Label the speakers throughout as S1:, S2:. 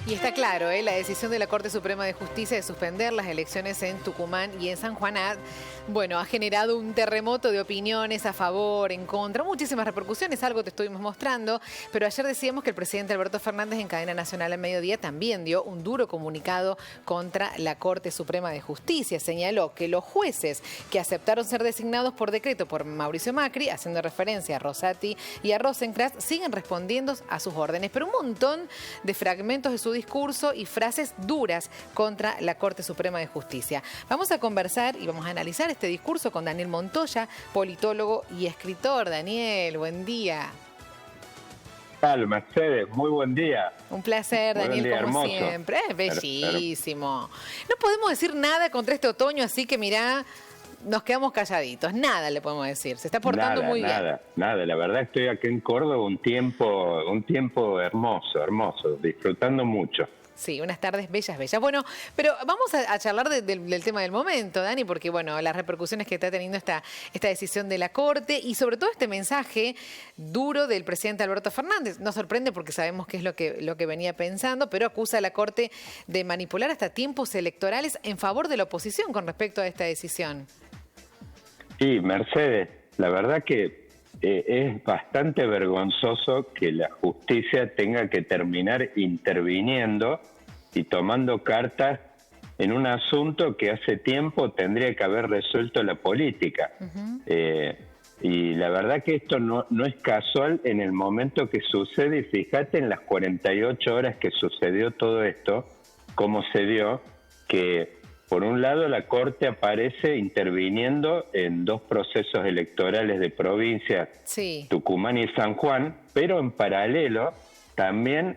S1: Y está claro, la decisión de la Corte Suprema de Justicia de suspender las elecciones en Tucumán y en San Juan ha generado un terremoto de opiniones a favor, en contra, muchísimas repercusiones, algo te estuvimos mostrando, pero ayer decíamos que el presidente Alberto Fernández en cadena nacional al mediodía también dio un duro comunicado contra la Corte Suprema de Justicia. Señaló que los jueces que aceptaron ser designados por decreto por Mauricio Macri, haciendo referencia a Rosati y a Rosenkrantz, siguen respondiendo a sus órdenes, pero un montón de fragmentos de su discurso y frases duras contra la Corte Suprema de Justicia. Vamos a conversar y vamos a analizar este discurso con Daniel Montoya, politólogo y escritor. Daniel, buen día.
S2: ¿Qué tal, Mercedes? Muy buen día.
S1: Un placer, Daniel,
S2: día,
S1: como
S2: hermoso.
S1: siempre. Es bellísimo. No podemos decir nada contra este otoño, así que mirá, nos quedamos calladitos. Nada le podemos decir. Se está portando muy bien.
S2: Nada. La verdad estoy aquí en Córdoba un tiempo hermoso, disfrutando mucho.
S1: Sí, unas tardes bellas. Bueno, pero vamos a charlar del tema del momento, Dani, porque bueno, las repercusiones que está teniendo esta decisión de la Corte y sobre todo este mensaje duro del presidente Alberto Fernández. Nos sorprende porque sabemos qué es lo que venía pensando, pero acusa a la Corte de manipular hasta tiempos electorales en favor de la oposición con respecto a esta decisión.
S2: Sí, Mercedes, la verdad que es bastante vergonzoso que la justicia tenga que terminar interviniendo y tomando cartas en un asunto que hace tiempo tendría que haber resuelto la política. Y la verdad que esto no es casual en el momento que sucede, y fíjate en las 48 horas que sucedió todo esto, cómo se dio, que por un lado la Corte aparece interviniendo en dos procesos electorales de provincias, sí, Tucumán y San Juan, pero en paralelo también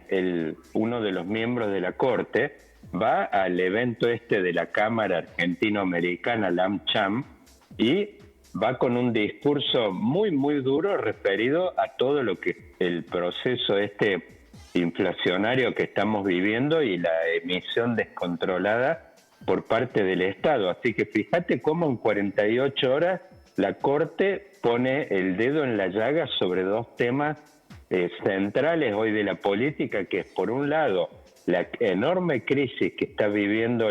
S2: uno de los miembros de la Corte va al evento de la Cámara Argentino-Americana, la AmCham, y va con un discurso muy duro referido a todo lo que el proceso inflacionario que estamos viviendo y la emisión descontrolada por parte del Estado. Así que fíjate cómo en 48 horas la Corte pone el dedo en la llaga sobre dos temas centrales hoy de la política, que es por un lado la enorme crisis que está viviendo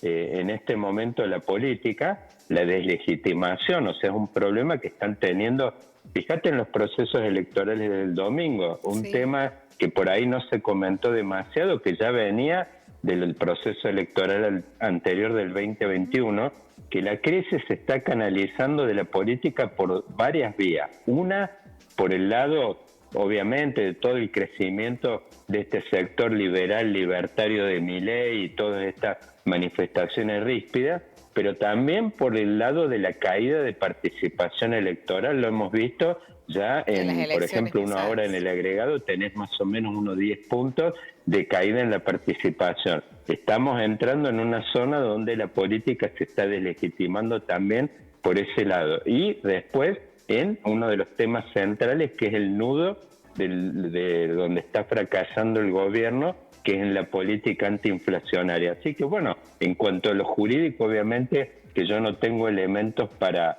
S2: en este momento la política, la deslegitimación, o sea, es un problema que están teniendo, fíjate en los procesos electorales del domingo, un tema que por ahí no se comentó demasiado, que ya venía del proceso electoral anterior del 2021, que la crisis se está canalizando de la política por varias vías. Una, por el lado, obviamente, de todo el crecimiento de este sector liberal, libertario de Milei y todas estas manifestaciones ríspidas, pero también por el lado de la caída de participación electoral. Lo hemos visto ya por ejemplo, una hora en el agregado tenés más o menos unos 10 puntos de caída en la participación. Estamos entrando en una zona donde la política se está deslegitimando también por ese lado. Y después en uno de los temas centrales, que es el nudo de donde está fracasando el gobierno, que es en la política antiinflacionaria. Así que bueno, en cuanto a lo jurídico, obviamente que yo no tengo elementos para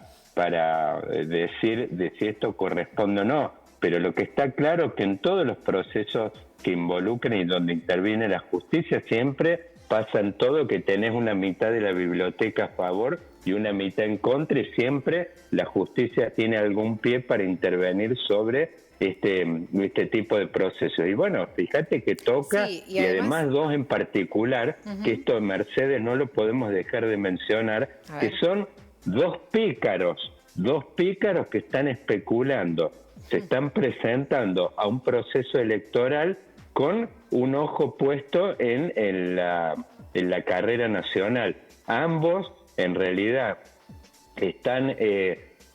S2: decir si esto corresponde o no, pero lo que está claro es que en todos los procesos que involucran y donde interviene la justicia siempre pasa en todo que tenés una mitad de la biblioteca a favor y una mitad en contra, y siempre la justicia tiene algún pie para intervenir sobre este tipo de procesos. Y bueno, fíjate que toca, sí, y además dos en particular, que esto de Mercedes no lo podemos dejar de mencionar, que son dos pícaros que están especulando, se están presentando a un proceso electoral con un ojo puesto en la carrera nacional. Ambos, en realidad, están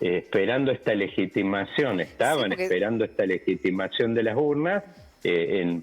S2: esperando esta legitimación, esperando esta legitimación de las urnas en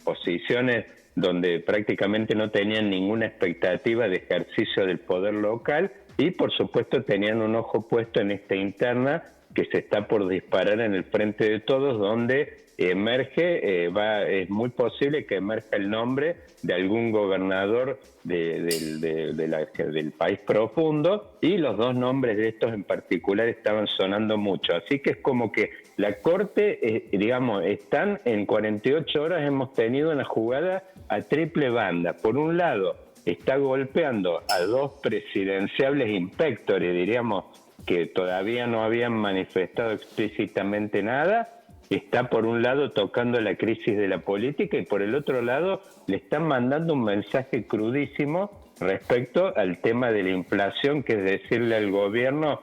S2: posiciones donde prácticamente no tenían ninguna expectativa de ejercicio del poder local, y por supuesto tenían un ojo puesto en esta interna que se está por disparar en el Frente de Todos, donde emerge, es muy posible que emerja el nombre de algún gobernador del país profundo, y los dos nombres de estos en particular estaban sonando mucho. Así que es como que la Corte, digamos, están en 48 horas, hemos tenido una jugada a triple banda. Por un lado, está golpeando a dos presidenciables inspectores, diríamos, que todavía no habían manifestado explícitamente nada. Está por un lado tocando la crisis de la política y por el otro lado le están mandando un mensaje crudísimo respecto al tema de la inflación, que es decirle al gobierno,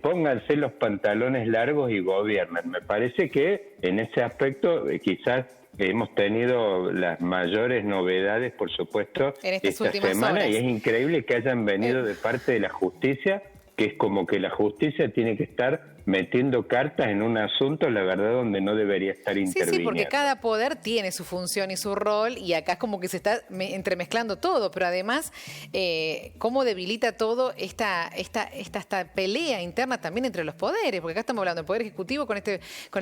S2: pónganse los pantalones largos y gobiernen. Me parece que en ese aspecto quizás hemos tenido las mayores novedades, por supuesto, esta semana, horas. Y es increíble que hayan venido de parte de la justicia, que es como que la justicia tiene que estar metiendo cartas en un asunto, la verdad, donde no debería estar interviniendo.
S1: Sí, porque cada poder tiene su función y su rol, y acá es como que se está entremezclando todo, pero además, cómo debilita todo esta pelea interna también entre los poderes, porque acá estamos hablando del Poder Ejecutivo con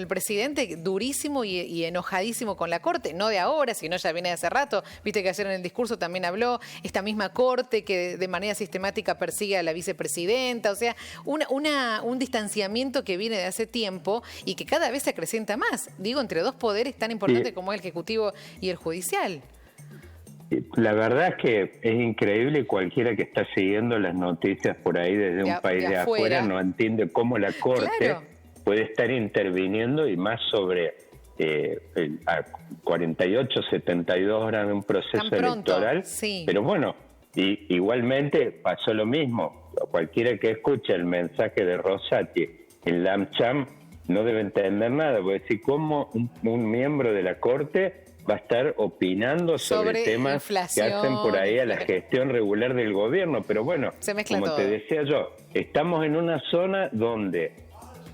S1: el presidente durísimo y enojadísimo con la Corte, no de ahora, sino ya viene de hace rato. Viste que ayer en el discurso también habló esta misma Corte que de manera sistemática persigue a la vicepresidenta, o sea, un distanciamiento que viene de hace tiempo y que cada vez se acrecienta más, digo, entre dos poderes tan importantes como el Ejecutivo y el Judicial.
S2: La verdad es que es increíble, cualquiera que está siguiendo las noticias por ahí desde un país de afuera no entiende cómo la Corte puede estar interviniendo, y más sobre 48, 72 horas de un proceso electoral. Sí. Pero bueno, igualmente pasó lo mismo. Cualquiera que escuche el mensaje de Rosati en la AmCham no debe entender nada, porque decir cómo un miembro de la Corte va a estar opinando sobre temas inflación, que hacen por ahí a la gestión regular del gobierno. Pero bueno, como te decía yo, estamos en una zona donde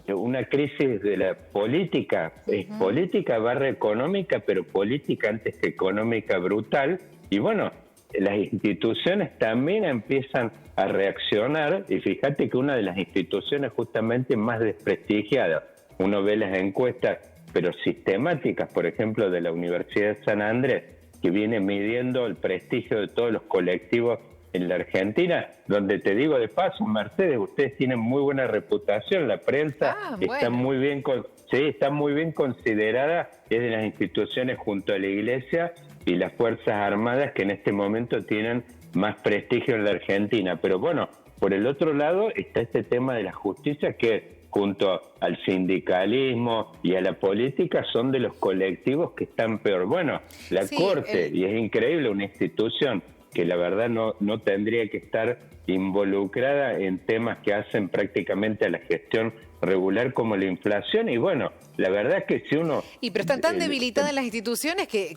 S2: una crisis de la política, es política barra económica, pero política antes que económica brutal, y bueno, las instituciones también empiezan a reaccionar, y fíjate que una de las instituciones justamente más desprestigiadas, uno ve las encuestas, pero sistemáticas, por ejemplo, de la Universidad de San Andrés, que viene midiendo el prestigio de todos los colectivos en la Argentina, donde te digo de paso, Mercedes, ustedes tienen muy buena reputación, la prensa está muy bien está muy bien considerada, es de las instituciones junto a la Iglesia y las Fuerzas Armadas que en este momento tienen más prestigio en la Argentina. Pero bueno, por el otro lado está este tema de la justicia, que junto al sindicalismo y a la política son de los colectivos que están peor. Bueno, la Corte, y es increíble, una institución que la verdad no tendría que estar involucrada en temas que hacen prácticamente a la gestión regular como la inflación, y bueno, la verdad es que si uno...
S1: pero están tan debilitadas las instituciones que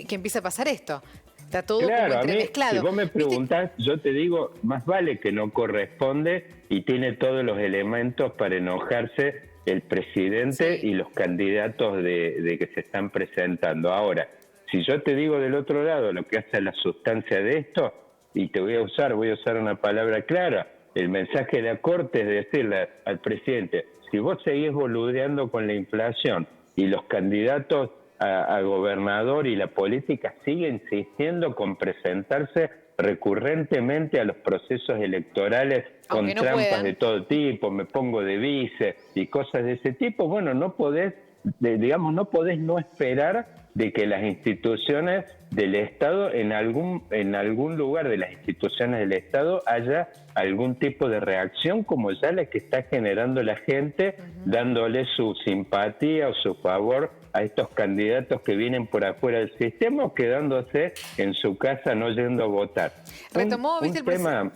S1: empieza a pasar esto. Está todo como entremezclado.
S2: Si vos me preguntás, yo te digo, más vale que no corresponde, y tiene todos los elementos para enojarse el presidente y los candidatos de que se están presentando. Ahora, si yo te digo del otro lado lo que hace a la sustancia de esto, y te voy a usar una palabra clara, el mensaje de la Corte es decirle al presidente, si vos seguís boludeando con la inflación y los candidatos a gobernador y la política siguen insistiendo con presentarse recurrentemente a los procesos electorales con trampas de todo tipo, me pongo de vice y cosas de ese tipo, bueno, no podés no esperar de que las instituciones del Estado, en algún lugar de las instituciones del Estado, haya algún tipo de reacción como ya la que está generando la gente, dándole su simpatía o su favor a estos candidatos que vienen por afuera del sistema, o quedándose en su casa no yendo a votar.
S1: Retomó, ¿viste el tema?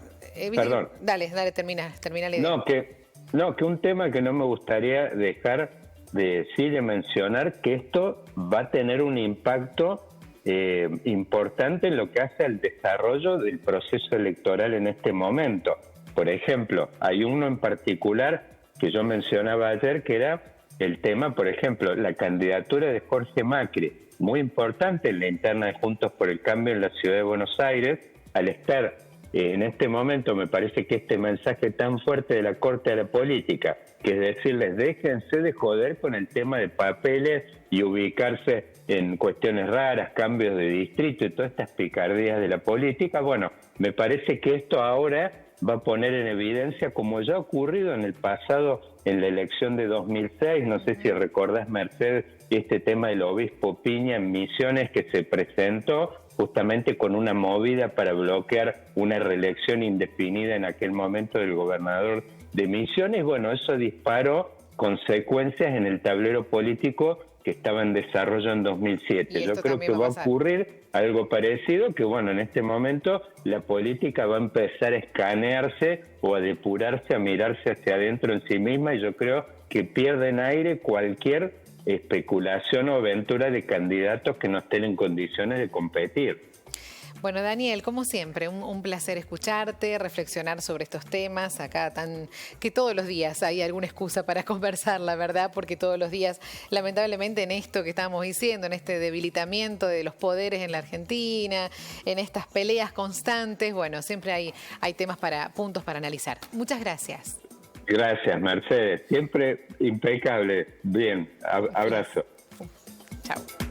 S2: Perdón.
S1: Dale, termina la idea.
S2: Que un tema que no me gustaría dejar de decir y mencionar, que esto va a tener un impacto importante en lo que hace al desarrollo del proceso electoral en este momento. Por ejemplo, hay uno en particular que yo mencionaba ayer, que era el tema, por ejemplo, la candidatura de Jorge Macri, muy importante en la interna de Juntos por el Cambio en la ciudad de Buenos Aires, al estar en este momento me parece que este mensaje tan fuerte de la Corte a la política, que es decirles, déjense de joder con el tema de papeles y ubicarse en cuestiones raras, cambios de distrito y todas estas picardías de la política, bueno, me parece que esto ahora va a poner en evidencia, como ya ha ocurrido en el pasado, en la elección de 2006, no sé si recordás, Mercedes, este tema del obispo Piña en Misiones, que se presentó justamente con una movida para bloquear una reelección indefinida en aquel momento del gobernador de Misiones. Bueno, eso disparó consecuencias en el tablero político que estaba en desarrollo en 2007. Yo creo que va a ocurrir algo parecido, que bueno, en este momento la política va a empezar a escanearse o a depurarse, a mirarse hacia adentro en sí misma, y yo creo que pierden aire cualquier especulación o aventura de candidatos que no estén en condiciones de competir.
S1: Bueno, Daniel, como siempre, un placer escucharte, reflexionar sobre estos temas, acá que todos los días hay alguna excusa para conversar, la verdad, porque todos los días, lamentablemente, en esto que estamos diciendo, en este debilitamiento de los poderes en la Argentina, en estas peleas constantes, bueno, siempre hay puntos para analizar. Muchas gracias.
S2: Gracias, Mercedes. Siempre impecable. Bien, abrazo.
S1: Chao.